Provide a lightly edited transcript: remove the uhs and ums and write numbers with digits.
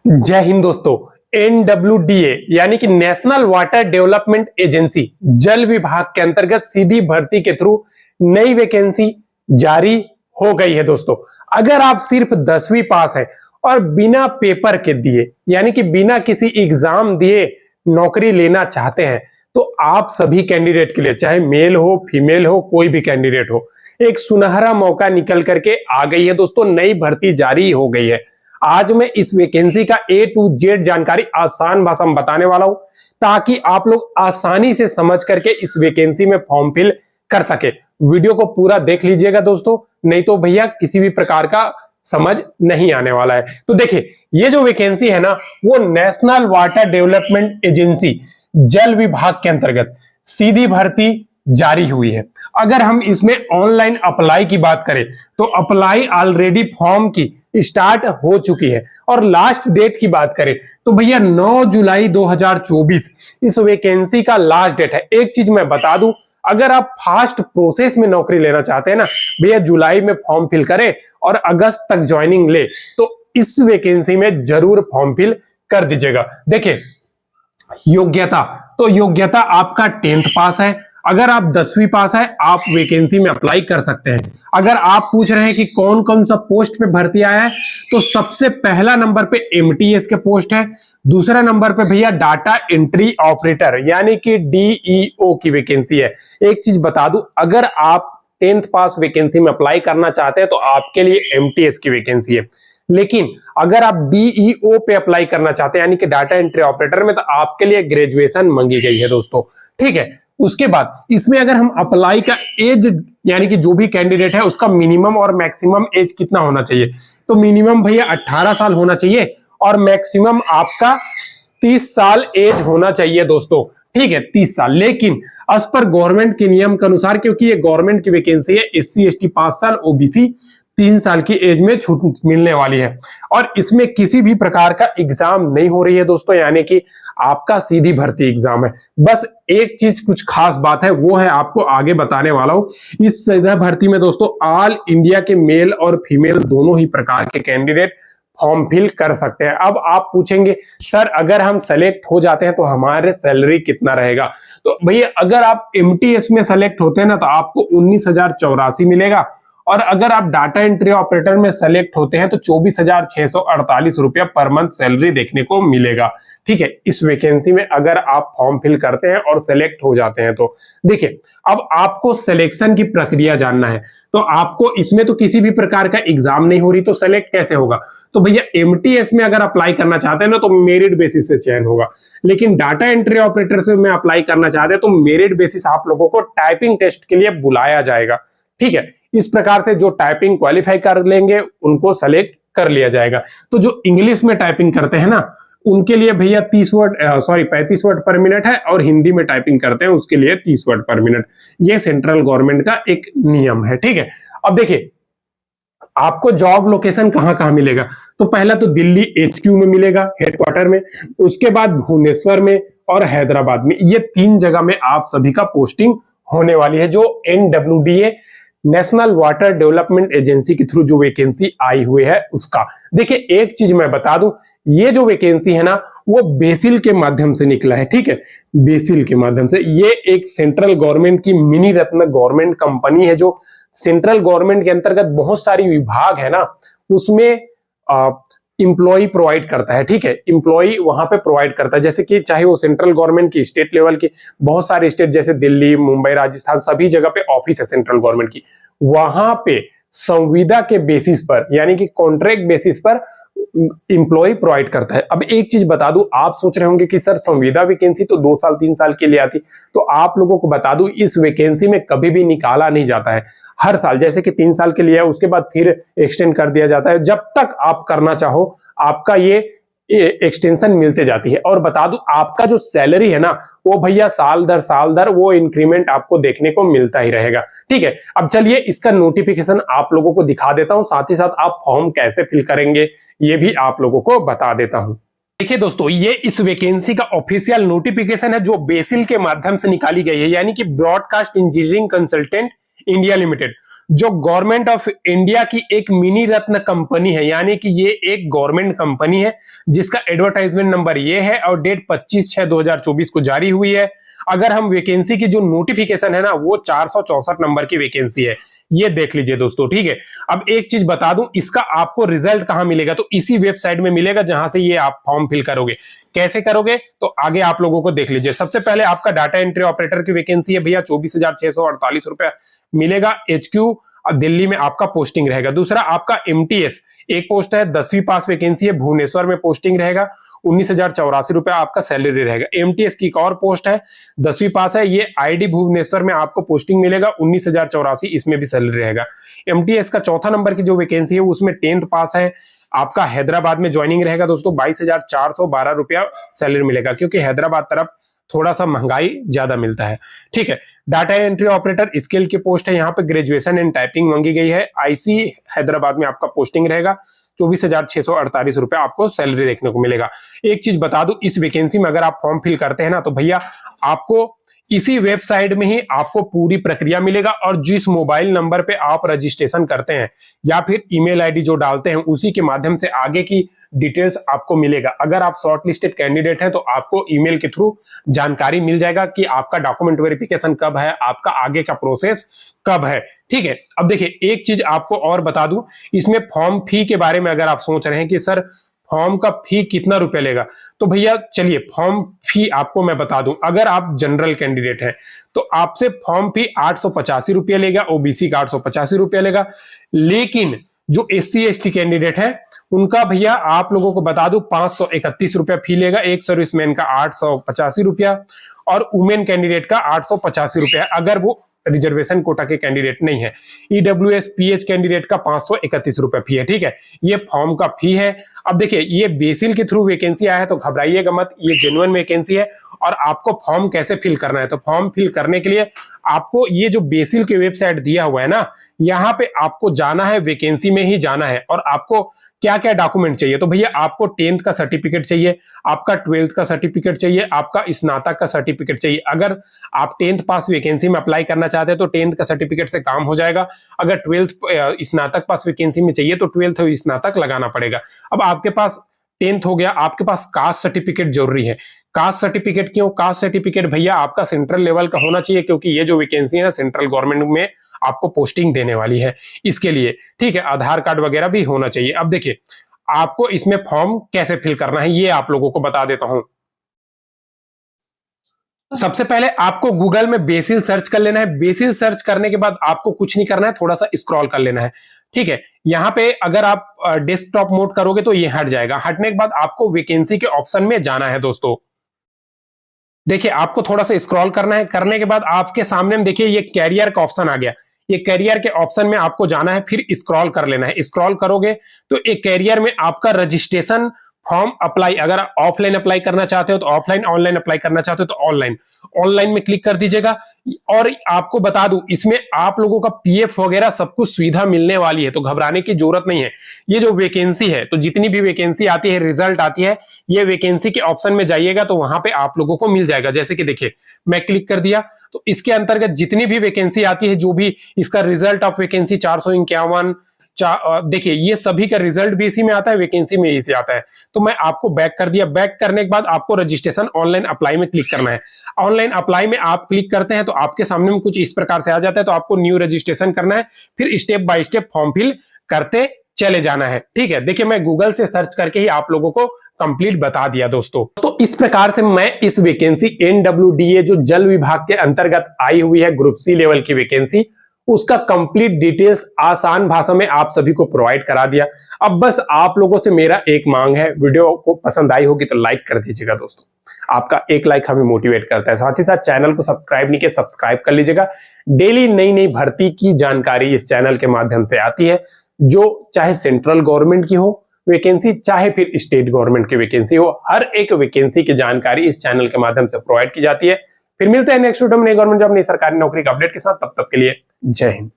जय हिंद दोस्तों। NWDA यानी कि नेशनल वाटर डेवलपमेंट एजेंसी जल विभाग के अंतर्गत सीधी भर्ती के थ्रू नई वैकेंसी जारी हो गई है दोस्तों। अगर आप सिर्फ 10वीं पास हैं और बिना पेपर के दिए यानी कि बिना किसी एग्जाम दिए नौकरी लेना चाहते हैं तो आप सभी कैंडिडेट के लिए, चाहे मेल हो फीमेल हो, कोई भी कैंडिडेट हो, एक सुनहरा मौका निकल करके आ गई है दोस्तों। नई भर्ती जारी हो गई है। आज मैं इस वैकेंसी का A to Z जानकारी आसान भाषा में बताने वाला हूं ताकि आप लोग आसानी से समझ करके इस वैकेंसी में फॉर्म फिल कर सके। वीडियो को पूरा देख लीजिएगा दोस्तों, नहीं तो भैया किसी भी प्रकार का समझ नहीं आने वाला है। तो देखिए, ये जो वैकेंसी है ना, वो नेशनल वाटर डेवलपमेंट एजेंसी जल विभाग के अंतर्गत सीधी भर्ती जारी हुई है। अगर हम इसमें ऑनलाइन अप्लाई की बात करें तो अप्लाई ऑलरेडी फॉर्म की स्टार्ट हो चुकी है और लास्ट डेट की बात करें तो भैया 9 जुलाई 2024 इस वैकेंसी का लास्ट डेट है। एक चीज मैं बता दूं, अगर आप फास्ट प्रोसेस में नौकरी लेना चाहते हैं ना भैया, जुलाई में फॉर्म फिल करें और अगस्त तक ज्वाइनिंग ले तो इस वैकेंसी में जरूर फॉर्म फिल कर दीजिएगा। देखिए, योग्यता तो योग्यता आपका 10th पास है। अगर आप 10वीं पास है आप वैकेंसी में अप्लाई कर सकते हैं। अगर आप पूछ रहे हैं कि कौन कौन सा पोस्ट पे भर्ती आया है तो सबसे पहला नंबर पे MTS के पोस्ट है, दूसरा नंबर पे भैया डाटा एंट्री ऑपरेटर यानी कि DEO की वैकेंसी है। एक चीज बता दूं, अगर आप 10th पास वैकेंसी में अप्लाई करना चाहते हैं तो आपके लिए MTS की वैकेंसी है, लेकिन अगर आप DEO पे अप्लाई करना चाहते हैं यानी कि डाटा एंट्री ऑपरेटर में, तो आपके लिए ग्रेजुएशन मांगी गई है दोस्तों। ठीक है, उसके बाद इसमें अगर हम अप्लाई का एज यानी कि जो भी कैंडिडेट है उसका मिनिमम और मैक्सिमम एज कितना होना चाहिए, तो मिनिमम भैया 18 साल होना चाहिए और मैक्सिमम आपका 30 साल एज होना चाहिए दोस्तों। ठीक है, 30 साल। लेकिन एज पर गवर्नमेंट के नियम के अनुसार, क्योंकि ये गवर्नमेंट की वैकेंसी है, SC ST 5 साल, OBC 3 साल की एज में छूट मिलने वाली है और इसमें किसी भी प्रकार का एग्जाम नहीं हो रही है दोस्तों, यानी कि आपका सीधी भर्ती एग्जाम है। बस एक चीज कुछ खास बात है, वो है आपको आगे बताने वाला हूं। इस सीधा भर्ती में दोस्तों ऑल इंडिया के मेल और फीमेल दोनों ही प्रकार के कैंडिडेट फॉर्म फिल कर सकते हैं। अब आप पूछेंगे सर, अगर हम सेलेक्ट हो जाते हैं तो हमारे सैलरी कितना रहेगा, तो भैया अगर आप MTS में सेलेक्ट होते हैं ना तो आपको 19,084 मिलेगा और अगर आप डाटा एंट्री ऑपरेटर में सेलेक्ट होते हैं तो 24,648 रुपया पर मंथ सैलरी देखने को मिलेगा। ठीक है, इस वैकेंसी में अगर आप फॉर्म फिल करते हैं और सेलेक्ट हो जाते हैं तो देखिए, अब आपको सिलेक्शन की प्रक्रिया जानना है तो आपको इसमें तो किसी भी प्रकार का एग्जाम नहीं हो रही, तो सेलेक्ट कैसे होगा, तो भैया MTS में अगर अप्लाई करना चाहते हैं ना तो मेरिट बेसिस से चयन होगा, लेकिन डाटा एंट्री ऑपरेटर से में अप्लाई करना चाहते हैं तो मेरिट बेसिस आप लोगों को टाइपिंग टेस्ट के लिए बुलाया जाएगा। ठीक है, इस प्रकार से जो टाइपिंग क्वालिफाई कर लेंगे उनको सेलेक्ट कर लिया जाएगा। तो जो इंग्लिश में टाइपिंग करते हैं ना उनके लिए भैया 35 वर्ड पर मिनट है और हिंदी में टाइपिंग करते हैं उसके लिए 30 वर्ड पर मिनट। ये सेंट्रल गवर्नमेंट का एक नियम है। ठीक है, अब देखिए आपको जॉब लोकेशन कहां कहां मिलेगा, तो पहला तो दिल्ली HQ में मिलेगा, हेडक्वार्टर में, उसके बाद भुवनेश्वर में और हैदराबाद में। ये 3 जगह में आप सभी का पोस्टिंग होने वाली है। जो NWDA national water development agency के थ्रू जो वैकेंसी आई हुई है उसका। देखिए, एक चीज मैं बता दूं, ये जो वैकेंसी है ना वो बेसिल के माध्यम से निकला है। ठीक है, बेसिल के माध्यम से। ये एक सेंट्रल गवर्नमेंट की मिनी रत्न गवर्नमेंट कंपनी है जो सेंट्रल गवर्नमेंट के अंतर्गत बहुत सारी विभाग है ना उसमें इंप्लॉय प्रोवाइड करता है। ठीक है, इंप्लॉय वहां पे प्रोवाइड करता है, जैसे कि चाहे वो सेंट्रल गवर्नमेंट की, स्टेट लेवल की, बहुत सारे स्टेट जैसे दिल्ली, मुंबई, राजस्थान, सभी जगह पे ऑफिस है सेंट्रल गवर्नमेंट की। वहां पे संविदा के बेसिस पर यानी कि कॉन्ट्रैक्ट बेसिस पर इंप्लॉय प्रोवाइड करता है। अब एक चीज बता दूं, आप सोच रहे होंगे कि सर संविदा वैकेंसी तो 2 साल 3 साल के लिए आती, तो आप लोगों को बता दूं इस वैकेंसी में कभी भी निकाला नहीं जाता है। हर साल जैसे कि 3 साल के लिए है उसके बाद फिर एक्सटेंड कर दिया जाता है। जब तक आप करना चाहो आपका ये एक्सटेंशन मिलते जाती है। और बता दूं आपका जो सैलरी है ना वो भैया साल दर वो इंक्रीमेंट आपको देखने को मिलता ही रहेगा। ठीक है, अब चलिए इसका नोटिफिकेशन आप लोगों को दिखा देता हूं, साथ ही साथ आप फॉर्म कैसे फिल करेंगे ये भी आप लोगों को बता देता हूं। देखिए दोस्तों, ये इस वैकेंसी का ऑफिशियल नोटिफिकेशन है जो बेसिल के माध्यम से निकाली गई है, यानी कि broadcast engineering consultant India limited. जो गवर्नमेंट ऑफ इंडिया की एक मिनी रत्न कंपनी है, यानी कि ये एक गवर्नमेंट कंपनी है जिसका एडवर्टाइजमेंट नंबर ये है और डेट 25/6/2024 को जारी हुई है। अगर हम वैकेंसी की जो नोटिफिकेशन है ना, वो 464 नंबर की वैकेंसी है, ये देख लीजिए दोस्तों, ठीक है। अब एक चीज बता दूं, इसका आपको रिजल्ट कहां मिलेगा, तो इसी वेबसाइट में मिलेगा जहां से ये आप फॉर्म फिल करोगे। कैसे करोगे तो आगे आप लोगों को देख लीजिए। सबसे पहले आपका डाटा एंट्री ऑपरेटर की वैकेंसी है भैया, 24,648 रुपया मिलेगा। HQ दिल्ली में आपका पोस्टिंग रहेगा। दूसरा आपका MTS एक पोस्ट है, 10वीं पास वैकेंसी है, भुवनेश्वर में पोस्टिंग रहेगा, 19,084 रुपया आपका सैलरी रहेगा। MTS की एक और पोस्ट है, 10वीं पास है, ये ID भुवनेश्वर में आपको पोस्टिंग मिलेगा, 19,084, इसमें भी सैलरी रहेगा। MTS का चौथा नंबर की जो वैकेंसी है उसमें 10th पास है, आपका हैदराबाद में ज्वाइनिंग रहेगा दोस्तों, 22,412 रुपया सैलरी मिलेगा, क्योंकि हैदराबाद तरफ थोड़ा सा महंगाई ज्यादा मिलता है, ठीक है। डाटा एंट्री ऑपरेटर स्किल की पोस्ट है, यहाँ पे ग्रेजुएशन इन टाइपिंग मांगी गई है। IC हैदराबाद में आपका पोस्टिंग रहेगा, 24,648 रुपया आपको सैलरी देखने को मिलेगा। एक चीज बता दूं, इस वैकेंसी में अगर आप फॉर्म फिल करते हैं ना, तो भैया आपको इसी वेबसाइट में ही आपको पूरी प्रक्रिया मिलेगा, और जिस मोबाइल नंबर पे आप रजिस्ट्रेशन करते हैं या फिर ईमेल आईडी जो डालते हैं, उसी के माध्यम से आगे की डिटेल्स आपको मिलेगा। अगर आप शॉर्ट लिस्टेड कैंडिडेट हैं तो आपको ईमेल के थ्रू जानकारी मिल जाएगा कि आपका डॉक्यूमेंट वेरिफिकेशन कब है, आपका आगे का प्रोसेस कब है, ठीक है। अब देखिए एक चीज आपको और बता दूं, इसमें फॉर्म फी के बारे में अगर आप सोच रहे हैं कि सर फॉर्म का फी कितना रुपए लेगा, तो भैया चलिए फॉर्म फी आपको मैं बता दूं। अगर आप जनरल कैंडिडेट हैं तो आपसे फॉर्म फी 885 रुपया लेगा, OBC का 885 रुपया लेगा। लेकिन जो SC ST कैंडिडेट है उनका भैया आप लोगों को बता दूं 531 रुपया फी लेगा। एक सर्विसमैन का 885 रुपया और वुमेन कैंडिडेट का 885 रुपया, अगर वो रिजर्वेशन कोटा के कैंडिडेट नहीं है। EWS PH कैंडिडेट का 531 रुपया फी है, ठीक है। ये फॉर्म का फी है। अब देखिए ये बेसिल के थ्रू वैकेंसी आया है तो घबराइएगा मत, ये जेन्युइन वैकेंसी है। और आपको फॉर्म कैसे फिल करना है, तो फॉर्म फिल करने के लिए आपको ये जो बेसिल की वेबसाइट दिया हुआ है ना, यहाँ पे आपको जाना है, वैकेंसी में ही जाना है। और आपको क्या क्या डॉक्यूमेंट चाहिए, तो भैया आपको 10th का सर्टिफिकेट चाहिए, आपका 12th का सर्टिफिकेट चाहिए, आपका स्नातक का सर्टिफिकेट चाहिए। अगर आप 10th पास वैकेंसी में अप्लाई करना चाहते हैं तो 10th का सर्टिफिकेट से काम हो जाएगा। अगर 12th स्नातक पास वैकेंसी में चाहिए तो 12th स्नातक लगाना पड़ेगा। अब आपके पास 10th हो गया, आपके पास कास्ट सर्टिफिकेट जरूरी है। कास्ट सर्टिफिकेट क्यों? कास्ट सर्टिफिकेट भैया आपका सेंट्रल लेवल का होना चाहिए, क्योंकि ये जो वैकेंसी है ना सेंट्रल गवर्नमेंट में आपको पोस्टिंग देने वाली है, इसके लिए, ठीक है। आधार कार्ड वगैरह भी होना चाहिए। अब देखिए आपको इसमें फॉर्म कैसे फिल करना है ये आप लोगों को बता देता हूं। सबसे पहले आपको गूगल में बेसिल सर्च कर लेना है। बेसिल सर्च करने के बाद आपको कुछ नहीं करना है, थोड़ा सा स्क्रॉल कर लेना है, ठीक है। यहां पे अगर आप डेस्कटॉप मोड करोगे तो ये हट जाएगा। हटने के बाद आपको वैकेंसी के ऑप्शन में जाना है दोस्तों। देखिए आपको थोड़ा सा स्क्रॉल करना है, करने के बाद आपके सामने में देखिए ये कैरियर का ऑप्शन आ गया। ये कैरियर के ऑप्शन में आपको जाना है, फिर स्क्रॉल कर लेना है। स्क्रॉल करोगे तो एक कैरियर में आपका रजिस्ट्रेशन फॉर्म अप्लाई, अगर ऑफलाइन अप्लाई करना चाहते हो तो ऑफलाइन, ऑनलाइन अप्लाई करना चाहते हो तो ऑनलाइन। ऑनलाइन में क्लिक कर दीजिएगा। और आपको बता दूं इसमें आप लोगों का PF वगैरह सब कुछ सुविधा मिलने वाली है, तो घबराने की जरूरत नहीं है। ये जो वैकेंसी है, तो जितनी भी वैकेंसी आती है, रिजल्ट आती है, ये वैकेंसी के ऑप्शन में जाइएगा तो वहां पे आप लोगों को मिल जाएगा। जैसे कि देखिए मैं क्लिक कर दिया तो इसके अंतर्गत जितनी भी वैकेंसी आती है, जो भी इसका रिजल्ट ऑफ वैकेंसी 451, देखिए ये सभी का रिजल्ट भी इसी में आता है, वैकेंसी में इसी आता है। तो मैं आपको बैक कर दिया। बैक करने के बाद आपको रजिस्ट्रेशन ऑनलाइन अप्लाई में क्लिक करना है। ऑनलाइन अप्लाई में आप क्लिक करते हैं तो आपके सामने में कुछ इस प्रकार से आ जाता है। तो आपको न्यू रजिस्ट्रेशन करना है, फिर step by step form fill करते चले जाना है, ठीक है। देखिए मैं गूगल से सर्च करके ही आप लोगों को कंप्लीट बता दिया दोस्तों। तो इस प्रकार से मैं इस वैकेंसी NWDA जो जल विभाग के अंतर्गत आई हुई है, ग्रुप C लेवल की वैकेंसी, उसका कंप्लीट डिटेल्स आसान भाषा में आप सभी को प्रोवाइड करा दिया। अब बस आप लोगों से मेरा एक मांग है, वीडियो को पसंद आई होगी तो लाइक कर दीजिएगा दोस्तों। आपका एक लाइक हमें मोटिवेट करता है। साथ ही साथ चैनल को सब्सक्राइब नहीं किया, सब्सक्राइब कर लीजिएगा। डेली नई नई भर्ती की जानकारी इस चैनल के माध्यम से आती है, जो चाहे सेंट्रल गवर्नमेंट की हो वैकेंसी, चाहे फिर स्टेट गवर्नमेंट की वैकेंसी हो, हर एक वैकेंसी की जानकारी इस चैनल के माध्यम से प्रोवाइड की जाती है। फिर मिलते हैं नेक्स्ट वीडियो में नई गवर्नमेंट जॉब, नई सरकारी नौकरी का अपडेट के साथ। तब तक के लिए जय हिंद।